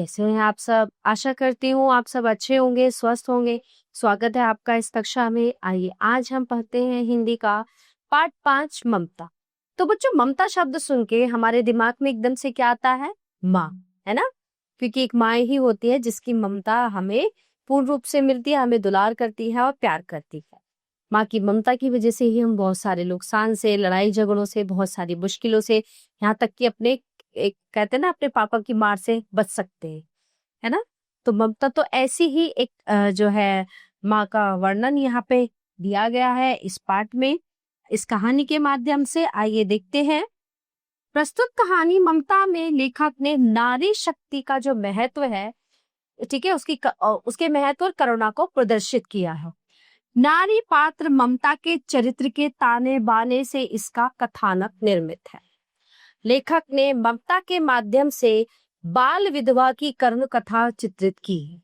कैसे हैं आप सब? आशा करती हूँ आप सब अच्छे होंगे, स्वस्थ होंगे। स्वागत है आपका इस कक्षा में। आइए आज हम पढ़ते हैं हिंदी का पाठ 5 ममता। तो बच्चों, ममता शब्द सुन के हमारे दिमाग में एकदम से क्या आता है? माँ, है ना? क्योंकि एक माँ ही होती है जिसकी ममता हमें पूर्ण रूप से मिलती है, हमें दुलार करती है और प्यार करती है। माँ की ममता की वजह से ही हम बहुत सारे नुकसान से, लड़ाई झगड़ों से, बहुत सारी मुश्किलों से, यहाँ तक कि अपने एक कहते हैं ना अपने पापा की मार से बच सकते हैं, है ना? तो ममता तो ऐसी ही एक जो है माँ का वर्णन यहाँ पे दिया गया है इस पाठ में, इस कहानी के माध्यम से। आइए देखते हैं। प्रस्तुत कहानी ममता में लेखक ने नारी शक्ति का जो महत्व है, ठीक है, उसके महत्व और करुणा को प्रदर्शित किया है। नारी पात्र ममता के चरित्र के ताने बाने से इसका कथानक निर्मित है। लेखक ने ममता के माध्यम से बाल विधवा की करुण कथा चित्रित की है।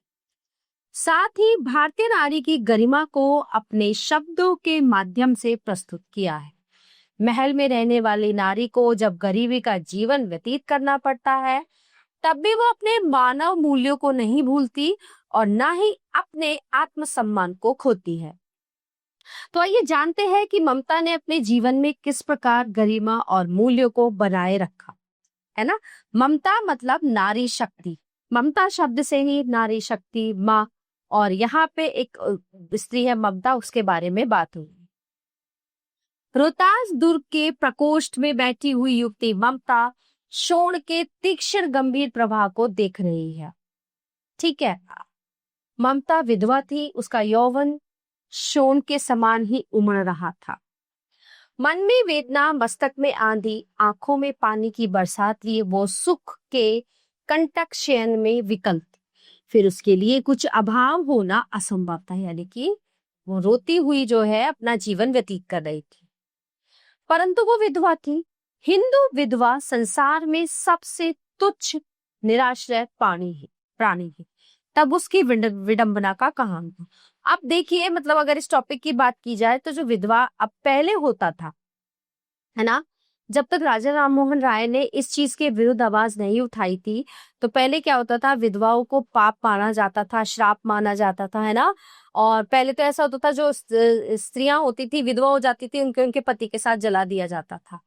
साथ ही भारतीय नारी की गरिमा को अपने शब्दों के माध्यम से प्रस्तुत किया है। महल में रहने वाली नारी को जब गरीबी का जीवन व्यतीत करना पड़ता है, तब भी वो अपने मानव मूल्यों को नहीं भूलती और ना ही अपने आत्मसम्मान को खोती है। तो आइए जानते हैं कि ममता ने अपने जीवन में किस प्रकार गरिमा और मूल्यों को बनाए रखा, है ना? ममता मतलब नारी शक्ति। ममता शब्द से ही नारी शक्ति, माँ, और यहाँ पे एक स्त्री है ममता, उसके बारे में बात हुई। रोहतास दुर्ग के प्रकोष्ठ में बैठी हुई युवती ममता शोण के तीक्ष्ण गंभीर प्रभाव को देख रही है। ठीक है, ममता विधवा थी, उसका यौवन शोण के समान ही उमड़ रहा था। मन में वेदना, मस्तक में आंधी, आंखों में पानी की बरसात लिए वो सुख के कंटक शयन में विकल थी। फिर उसके लिए कुछ अभाव होना असंभव था, यानी कि वो रोती हुई जो है अपना जीवन व्यतीत कर रही थी। परंतु वो विधवा थी। हिंदू विधवा संसार में सबसे तुच्छ निराश्रय प्राणी है। तब उसकी विडंबना का कहां था। अब देखिए, मतलब अगर इस टॉपिक की बात की जाए तो जो विधवा अब पहले होता था, है ना, जब तक राजा राममोहन राय ने इस चीज के विरुद्ध आवाज नहीं उठाई थी, तो पहले क्या होता था, विधवाओं को पाप माना जाता था, श्राप माना जाता था, है ना। और पहले तो ऐसा होता था, जो स्त्रियां होती थी विधवा हो जाती थी, उनके पति के साथ जला दिया जाता था।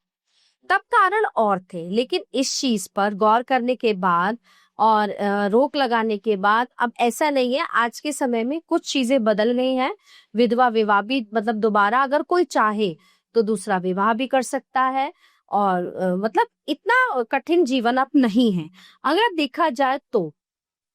तब कारण और थे, लेकिन इस चीज पर गौर करने के बाद और रोक लगाने के बाद अब ऐसा नहीं है। आज के समय में कुछ चीजें बदल गई हैं। विधवा विवाह भी, मतलब दोबारा अगर कोई चाहे तो दूसरा विवाह भी कर सकता है, और मतलब इतना कठिन जीवन अब नहीं है। अगर देखा जाए तो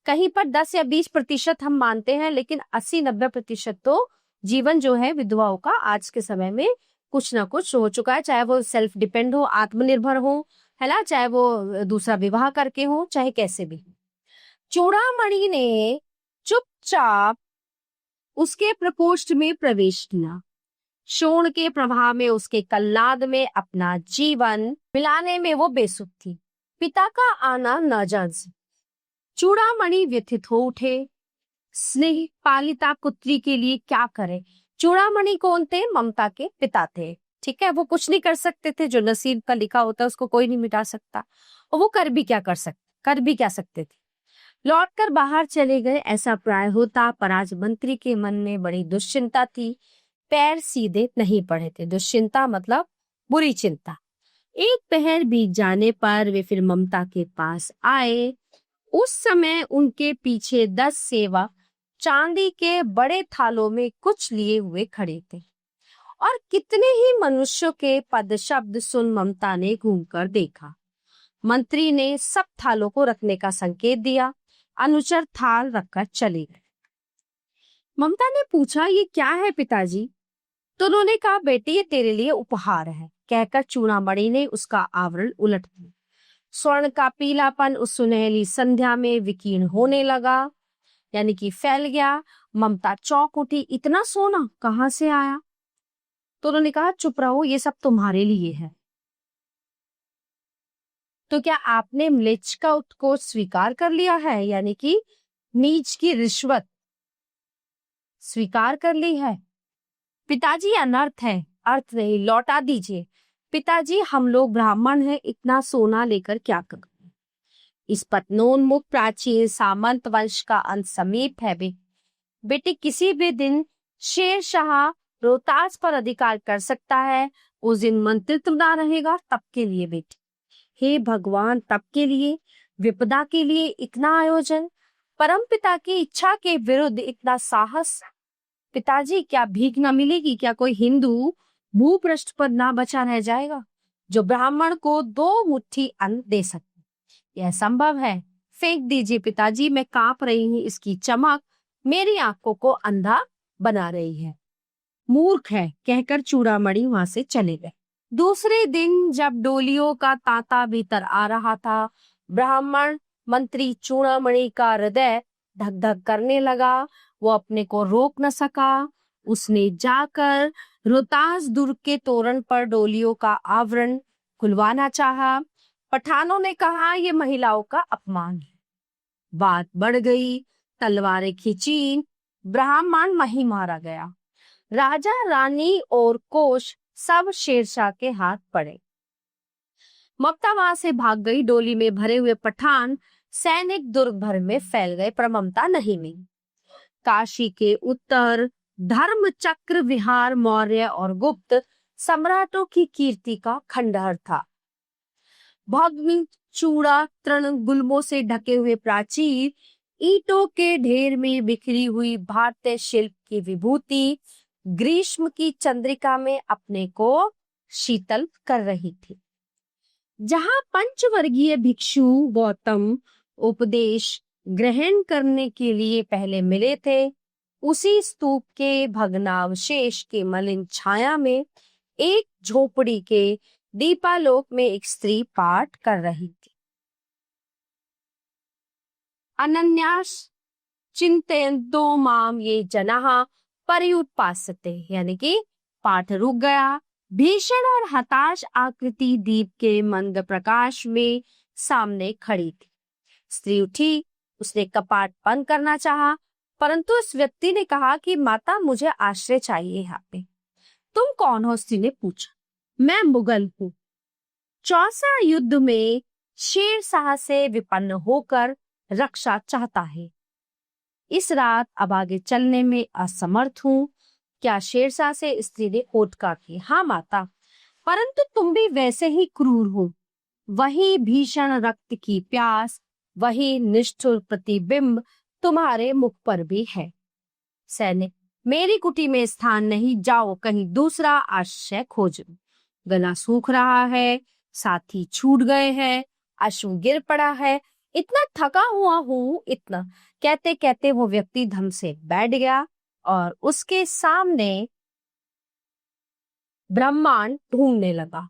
कहीं पर 10 या 20% हम मानते हैं, लेकिन 80-90% तो जीवन जो है विधवाओं का आज के समय में कुछ ना कुछ हो चुका है। चाहे वो सेल्फ डिपेंड हो, आत्मनिर्भर हो, है ना, चाहे वो दूसरा विवाह करके हो, चाहे कैसे भी। चूड़ामणि ने चुपचाप उसके प्रकोष्ठ में प्रवेश किया। शोण के प्रभाव में, उसके कल्लाद में अपना जीवन मिलाने में वो बेसुध थी। पिता का आना न जान से चूड़ामणि व्यथित हो उठे। स्नेह पालिता पुत्री के लिए क्या करे। चूड़ामणि कौन थे? ममता के पिता थे। ठीक है, वो कुछ नहीं कर सकते थे, जो नसीब का लिखा होता है उसको कोई नहीं मिटा सकता, और वो कर भी क्या सकते थे। लौटकर बाहर चले गए, ऐसा प्राय होता, पर आज मंत्री के मन में बड़ी दुश्चिंता थी। पैर सीधे नहीं पड़े थे। दुश्चिंता मतलब बुरी चिंता। एक पहर बीत जाने पर वे फिर ममता के पास आए। उस समय उनके पीछे 10 सेवक चांदी के बड़े थालों में कुछ लिए हुए खड़े थे, और कितने ही मनुष्यों के पद शब्द सुन ममता ने घूमकर देखा। मंत्री ने सब थालों को रखने का संकेत दिया। अनुचर थाल रखकर चले गए। ममता ने पूछा, ये क्या है पिताजी? तो उन्होंने कहा, बेटी ये तेरे लिए उपहार है, कहकर चूड़ामणि ने उसका आवरण उलट दिया। स्वर्ण का पीलापन उस सुनहली संध्या में विकीर्ण होने लगा, यानी कि फैल गया। ममता चौंक उठी, इतना सोना कहाँ से आया? तो उन्होंने कहा, चुप रहो, ये सब तुम्हारे लिए है। तो क्या आपने म्लेच्छ को स्वीकार कर लिया है, यानी कि नीच की रिश्वत स्वीकार कर ली है? पिताजी अनर्थ है, अर्थ नहीं, लौटा दीजिए। पिताजी हम लोग ब्राह्मण हैं, इतना सोना लेकर क्या करें? इस पतनोन्मुख प्राचीन सामंत वंश का अंत समीप है। बेटे किसी भी दिन शेर शाह रोहतास पर अधिकार कर सकता है। उस दिन मंत्रित्व ना रहेगा तब के लिए बेटे। हे भगवान, तब के लिए, विपदा के लिए इतना आयोजन, परमपिता की इच्छा के विरुद्ध इतना साहस। पिताजी, क्या भीख न मिलेगी? क्या कोई हिंदू भूपृष्ठ पर ना बचा रह जाएगा जो ब्राह्मण को 2 मुट्ठी अन्न दे सके? यह संभव है। फेंक दीजिए पिताजी, मैं कांप रही हूँ। इसकी चमक मेरी आंखों को अंधा बना रही है। मूर्ख है, कहकर चूड़ामणि वहां से चले गए। दूसरे दिन जब डोलियों का तांता भीतर आ रहा था, ब्राह्मण मंत्री चूड़ामणि का हृदय धक धक करने लगा। वो अपने को रोक न सका। उसने जाकर रोहतास दुर्ग के तोरण पर डोलियों का आवरण खुलवाना चाहा। पठानों ने कहा, यह महिलाओं का अपमान है। बात बढ़ गई, तलवारें खींची, ब्राह्मण वहीं मारा गया। राजा, रानी और कोष सब शेरशाह के हाथ पड़े। ममता वहां से भाग गई। डोली में भरे हुए पठान सैनिक दुर्ग भर में फैल गए, पर ममता नहीं मिली। काशी के उत्तर धर्म चक्र विहार मौर्य और गुप्त सम्राटों की कीर्ति का खंडहर था। भग्न चूड़ा तृण गुल्मों से ढके हुए प्राचीर ईंटों के ढेर में बिखरी हुई भारतीय शिल्प की विभूति ग्रीष्म की चंद्रिका में अपने को शीतल कर रही थी। जहां पंचवर्गीय भिक्षु गौतम उपदेश ग्रहण करने के लिए पहले मिले थे, उसी स्तूप के भग्नावशेष की मलिन छाया में एक झोपड़ी के दीपालोक में एक स्त्री पाठ कर रही थी। अनन्यास चिंतयन्तो माम ये जनाः पर्युत्पासते, यानी कि पाठ रुक गया। भीषण और हताश आकृति दीप के मंद प्रकाश में सामने खड़ी थी। स्त्री उठी, उसने कपाट बंद करना चाहा, परंतु उस व्यक्ति ने कहा कि माता, मुझे आश्रय चाहिए यहाँ पे। तुम कौन हो? स्त्री ने पूछा। मैं मुगल हूँ। चौसा युद्ध में शेर शाह से विपन्न होकर रक्षा चाहता है। इस रात अब आगे चलने में असमर्थ हूँ। क्या शेरशाह से? स्त्री ने होठ काटी। हाँ माता, परंतु तुम भी वैसे ही क्रूर हो। वही भीषण रक्त की प्यास, वही निष्ठुर प्रतिबिंब तुम्हारे मुख पर भी है। सैनिक, मेरी कुटी में स्थान नहीं, जाओ कहीं दूसरा आश्रय खोजो। गला सूख रहा है, साथी छूट गए हैं, अश्रु गिर पड़ा है, इतना थका हुआ हूँ, इतना। कहते कहते वो व्यक्ति धम से बैठ गया और उसके सामने ब्रह्मांड ढूंढने लगा।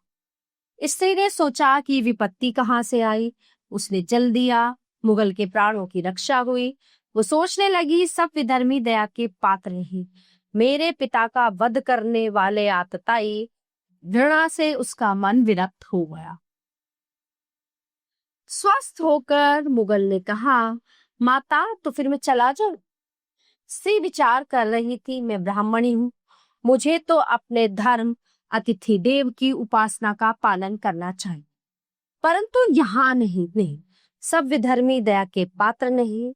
स्त्री ने सोचा कि विपत्ति कहाँ से आई। उसने जल दिया, मुगल के प्राणों की रक्षा हुई। वो सोचने लगी, सब विधर्मी दया के पात्र ही। मेरे पिता का वध करने वाले आतताई घृणा से उसका मन विरक्त हो गया। स्वस्थ होकर मुगल ने कहा, माता तो फिर मैं चला जाऊं? स्त्री विचार कर रही थी, मैं ब्राह्मणी हूँ, मुझे तो अपने धर्म अतिथि देव की उपासना का पालन करना चाहिए, परंतु यहाँ नहीं। सब विधर्मी दया के पात्र नहीं,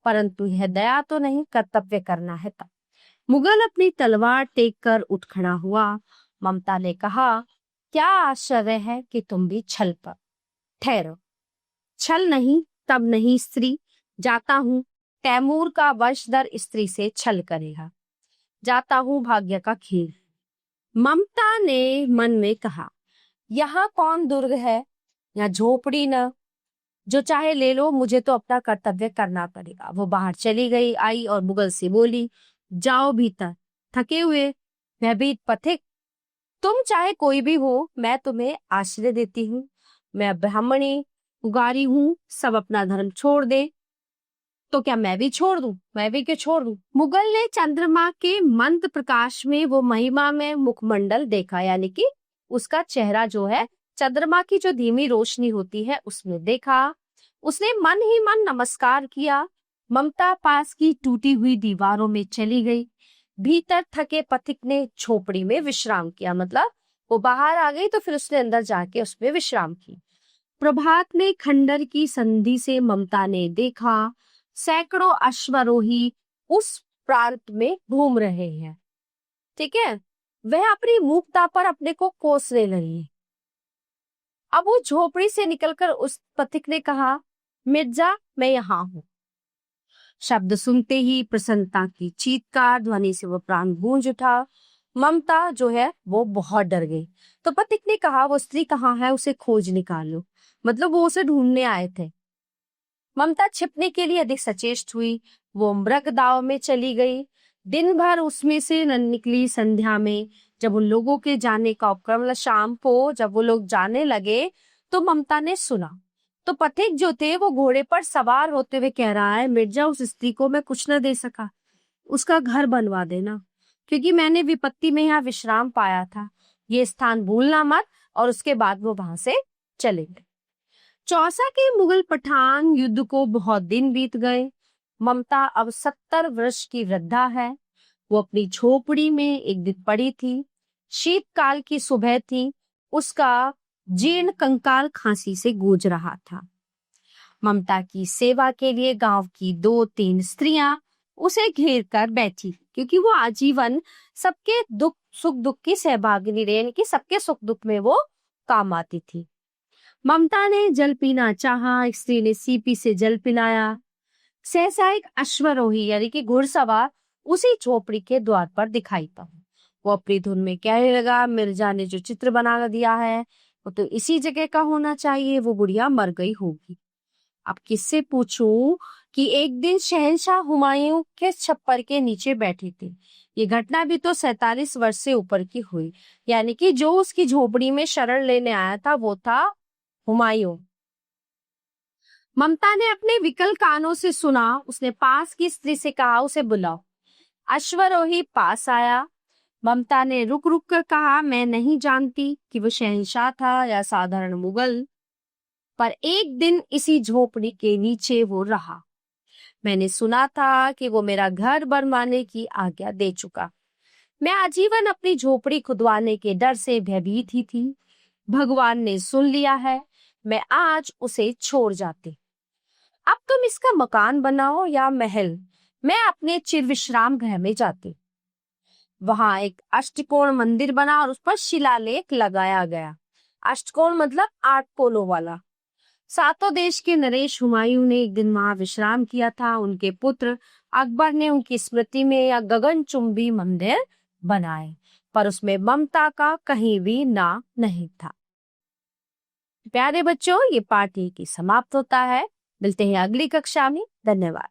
परंतु यह दया तो नहीं, कर्तव्य करना है तब। मुगल अपनी तलवार टेक कर उठ खड़ा हुआ। ममता ने कहा, क्या आश्चर्य है कि तुम भी छल पर। ठहरो, छल नहीं तब नहीं स्त्री, जाता हूँ। तैमूर का वंशधर स्त्री से छल करेगा, जाता हूँ, भाग्य का खेल। ममता ने मन में कहा, यहाँ कौन दुर्ग है, यहाँ झोपड़ी न, जो चाहे ले लो, मुझे तो अपना कर्तव्य करना पड़ेगा। वो बाहर चली गई, आई और मुगल से बोली, जाओ भीतर, थके हुए भयभीत पथिक, तुम चाहे कोई भी हो, मैं तुम्हें आश्रय देती हूँ। मैं ब्राह्मणी उगारी हूँ, सब अपना धर्म छोड़ दे। तो क्या मैं भी छोड़ दूं? मैं भी क्यों छोड़ दूं? मुगल ने चंद्रमा के मंद प्रकाश में वो महिमा में मुखमंडल देखा, यानी कि उसका चेहरा जो है चंद्रमा की जो धीमी रोशनी होती है उसमें देखा। उसने मन ही मन नमस्कार किया। ममता पास की टूटी हुई दीवारों में चली गई। भीतर थके पथिक ने झोपड़ी में विश्राम किया, मतलब वो बाहर आ गई तो फिर उसने अंदर जाके उसमें विश्राम की। प्रभात में खंडर की संधि से ममता ने देखा सैकड़ों अश्वारोही उस प्रांत में घूम रहे हैं। ठीक है, वह अपनी मूकता पर अपने को कोसने लगी। अब वो झोपड़ी से निकलकर उस पथिक ने कहा, मिर्जा, मैं यहाँ हूं। शब्द सुनते ही प्रसन्नता की चीत्कार ध्वनि से वो प्राण गूंज उठा। ममता जो है वो बहुत डर गई। तो पथिक ने कहा, वो स्त्री कहाँ है, उसे खोज निकालो। मतलब वो उसे ढूंढने आए थे। ममता छिपने के लिए अधिक सचेष्ट हुई। वो मृग दाव में चली गई। दिन भर उसमें से न निकली। संध्या में जब उन लोगों के जाने का उपक्रम, मतलब शाम को जब वो लोग जाने लगे, तो ममता ने सुना तो पथिक जो थे वो घोड़े पर सवार होते हुए कह रहा है, मिर्जा, उस स्त्री को मैं कुछ न दे सका, उसका घर बनवा देना, क्योंकि मैंने विपत्ति में यहाँ विश्राम पाया था। ये स्थान भूलना मत। और उसके बाद वो वहां से चले गए। चौसा के मुगल पठान युद्ध को बहुत दिन बीत गए। ममता अब 70 वर्ष की वृद्धा है। वो अपनी झोपड़ी में एक दिन पड़ी थी। शीतकाल की सुबह थी। उसका जीर्ण कंकाल खांसी से गूंज रहा था। ममता की सेवा के लिए गांव की 2-3 स्त्रियां उसे घेर कर बैठी, क्योंकि वो आजीवन सबके दुख सुख दुख की सहभागिनी रही, यानी कि सबके सुख दुख में वो काम आती थी। ममता ने जल पीना चाहा। एक स्त्री ने सीपी से जल पिलाया। सहसा एक अश्वरोही यानी कि घुड़सवार उसी झोपड़ी के द्वार पर दिखाई पड़ा। वो अपनी धुन में कहने लगा, मिर्जा ने जो चित्र बना दिया है वो तो इसी जगह का होना चाहिए। वो बुढ़िया मर गई होगी। अब किससे पूछूं कि एक दिन शहंशाह हुमायूं के छप्पर के नीचे बैठे थे। ये घटना भी तो 47 वर्ष से ऊपर की हुई, यानी कि जो उसकी झोपड़ी में शरण लेने आया था वो था हुमायूं। ममता ने अपने विकल कानों से सुना। उसने पास की स्त्री से कहा, उसे बुलाओ। अश्वरोही पास आया। ममता ने रुक रुक कर कहा, मैं नहीं जानती कि वो शहंशाह था या साधारण मुगल, पर एक दिन इसी झोपड़ी के नीचे वो रहा। मैंने सुना था कि वो मेरा घर बनवाने की आज्ञा दे चुका। मैं आजीवन अपनी झोपड़ी खुदवाने के डर से भयभीत ही थी। भगवान ने सुन लिया है। मैं आज उसे छोड़ जाती। अब तुम इसका मकान बनाओ या महल, मैं अपने चिर विश्राम गृह में जाती। वहां एक अष्टकोण मंदिर बना और उस पर शिलालेख लगाया गया। अष्टकोण मतलब 8 कोनों वाला। 7 देश के नरेश हुमायूं ने एक दिन वहां विश्राम किया था। उनके पुत्र अकबर ने उनकी स्मृति में या गगनचुंबी मंदिर बनाए, पर उसमें ममता का कहीं भी नाम नहीं था। प्यारे बच्चों, ये पाठ यहीं समाप्त होता है। मिलते हैं अगली कक्षा में। धन्यवाद।